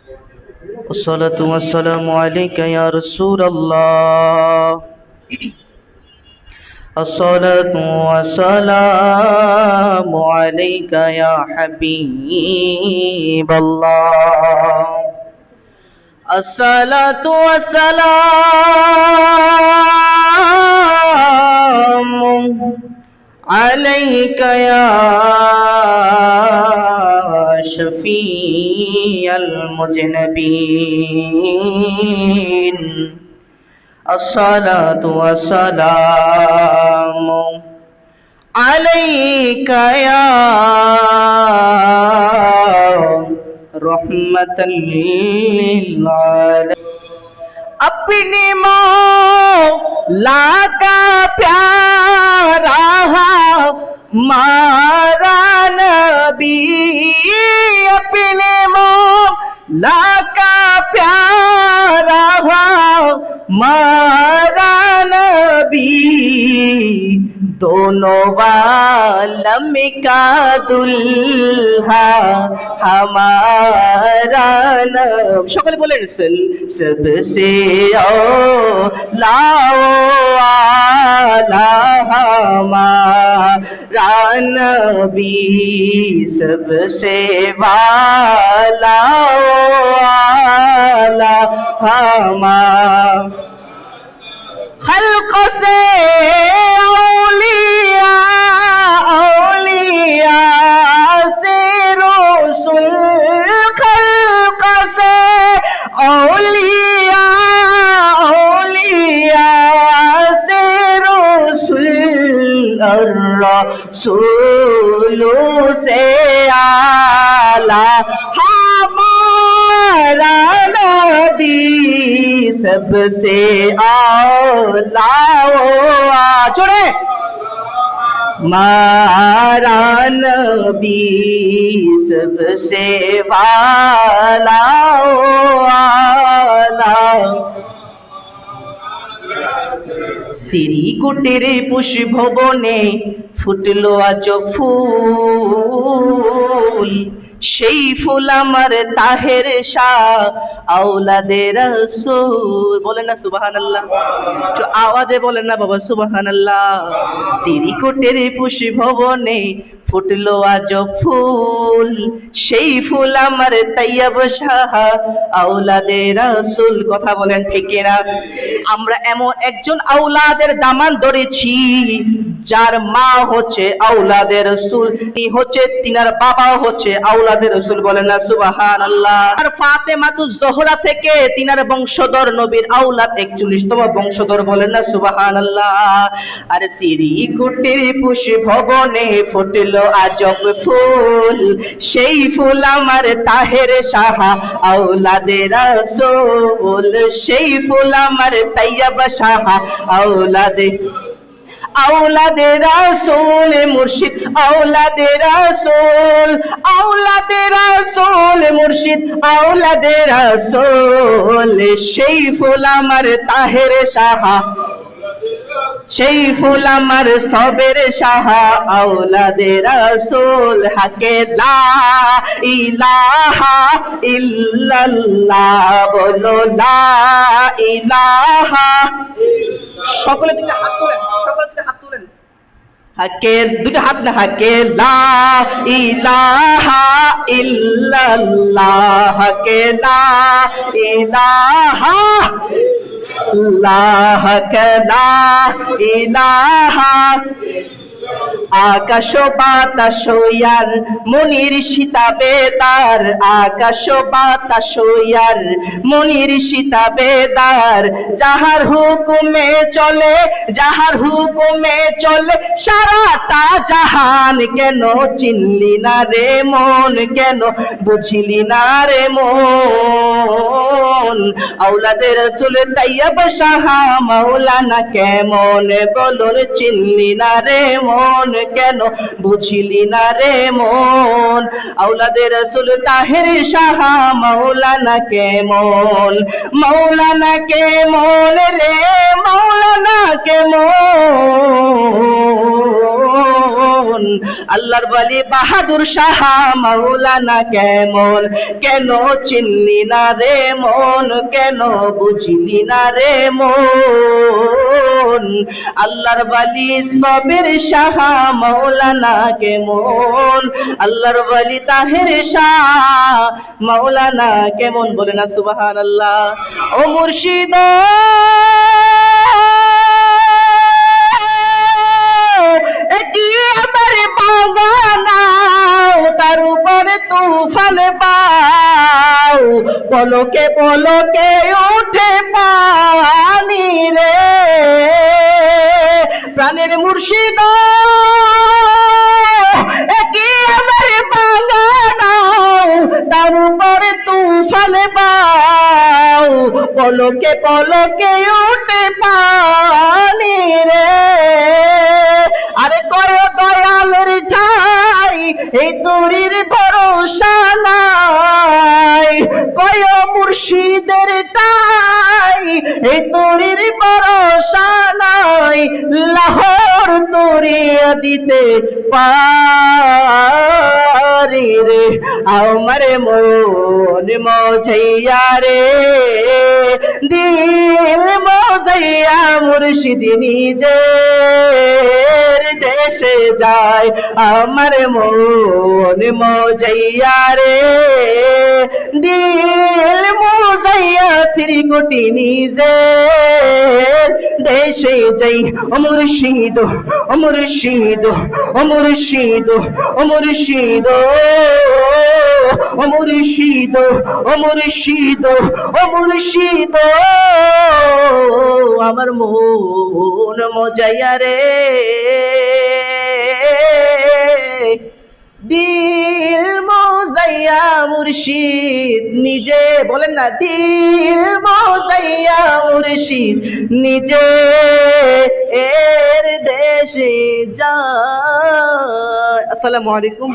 والصلاة والسلام عليك يا رسول الله. الصلاة والسلام عليك يا حبيب الله. الصلاة والسلام عليك يا شفيع المذنبين. الصلاة والسلام عليك يا رحمة للعالمين. अपनी मौला का प्यारा हमारा नबी, अपने मौला का प्यारा हमारा नबी, दोनों वालम का दुल्हा हमारा नबी। সকলে বলেন सबसे लाओ आला हमारा नबी, सबसे वाला आला हमारा खल्क़ से औलिया, औलिया से रसूल, खल्क़ से औलिया, औलिया से रसूल, और रसूलों से आला हमारा नबी, सबसे आला जोड़े हमारा नबी, सबसे वाला आला। শ্রীকুটির পুষ্পবনে ফুটলো আজ ফুল, সেই ফুল আমার তাহের শাহ আওলাদে রাসূল। বলেন না সুবহানাল্লাহ, একটু আওয়াজে বলেন না বাবা সুবহানাল্লাহ। শ্রীকুটির পুষ্পবনে ফুটলো আজ ফুল, সেই ফুল আমার তাইয়্যিব শাহ আওলাদে রাসূল। কথা বলেন ঠিক না? আমরা এমন একজন আওলাদের দামান ধরেছি যার মা হচ্ছে আওলাদে রাসূল, তিনি হচ্ছে তিনার বাবা হচ্ছে আওলাদে রাসূল। বলেন না সুবহানাল্লাহ। আর ফাতেমাতুজ জোহরা থেকে তিনার বংশধর নবীর আওলাদ 41তম বংশধর। বলেন না সুবহানাল্লাহ। আর শ্রীকুটির পুষ্পবনে ফুটলো আজব ফুল, সেই ফুল আমার তাহের শাহ আওলাদে রাসূল, সেই ফুল আমার তাইয়্যিব শাহ আওলাদে औलादे रसूल मुर्शिद, औलादे रसूल, औलादे रसूल मुर्शिद, औलादे रसूल, সেই ফুল আমার তাহের শাহ, সেই ফুল আমার সবের শাহ আওলাদে রাসূল। হাকে লা ইলাহা ইল্লাল্লাহ, বলো লা ইলাহা। সকলে দিকে হাত তোলেন, সকলে দিকে হাত তোলেন। হাকে দুটো হাত না, হাকে লা ইলাহা ইল্লাল্লাহ, হাকে লা ইলাহা আল্লাহ লা ইলাহা। আকাশ বাতাস ইয়ার মনির শীতাবে তার, আকাশ বাতাস ইয়ার মনির শীতাবে তার, যাহার হুকুমে চলে, যাহার হুকুমে চলে সারাটা জাহান। কেন চিনলি না রে মন, কেন বুঝলি না রে মন, আওলাদে রাসূল তাইয়্যিব শাহ মাওলানা কেমন বলুন চিনলি না রে মন, কেন বুঝিলি না রে মন আওলাদের রাসূল তাহের শাহ মাওলানা কেমন মাওলানা কেমন রে মাওলানা কেমন আল্লাহর ওলি বাহাদুর শাহ মাওলানা কেমন কেন চিনলি না রে মন কেন বুঝলি না রে মন আল্লাহর ওলি সবের শাহ মাওলানা কেমন আল্লাহর ওলি তাহের শাহ মাওলানা কেমন বলে না সুবহানাল্লাহ ও মুর্শিদ এটি আমার বাগানাও তার উপরে তুফান পাও পলকে পলকে উঠে পানি রে প্রাণের মুর্শিদ এটি আমার বাগানাও তার উপরে তুফান পাও পলকে পলকে উঠে পানি রে আরে কয় দয়ালের ঠাই এই তোরির ভরসা নাই কয় মুর্শিদের ঠাই এই তোরির ভরসা নাই লাহোর তোরিয়া দিতে পারি রে আমার মন মজাইয়া রে দিল মজাইয়া মুর্শিদ নিজের দেশে যায় আমার মন মজাইয়া রে দিল মজাইয়া ত্রিকুটি নিজের দেশে যাই ও মুর্শিদ ও মুর্শিদ ও মুর্শিদ ও মুর্শিদ ও মুর্শিদ ও মুর্শিদ ও মুর্শিদ আমার মন মজাইয়া রে দিল মজাইয়া মুর্শিদ নিজে বলেন না দিল মজাইয়া মুর্শিদ নিজে এর দেশে যায় আসসালামু আলাইকুম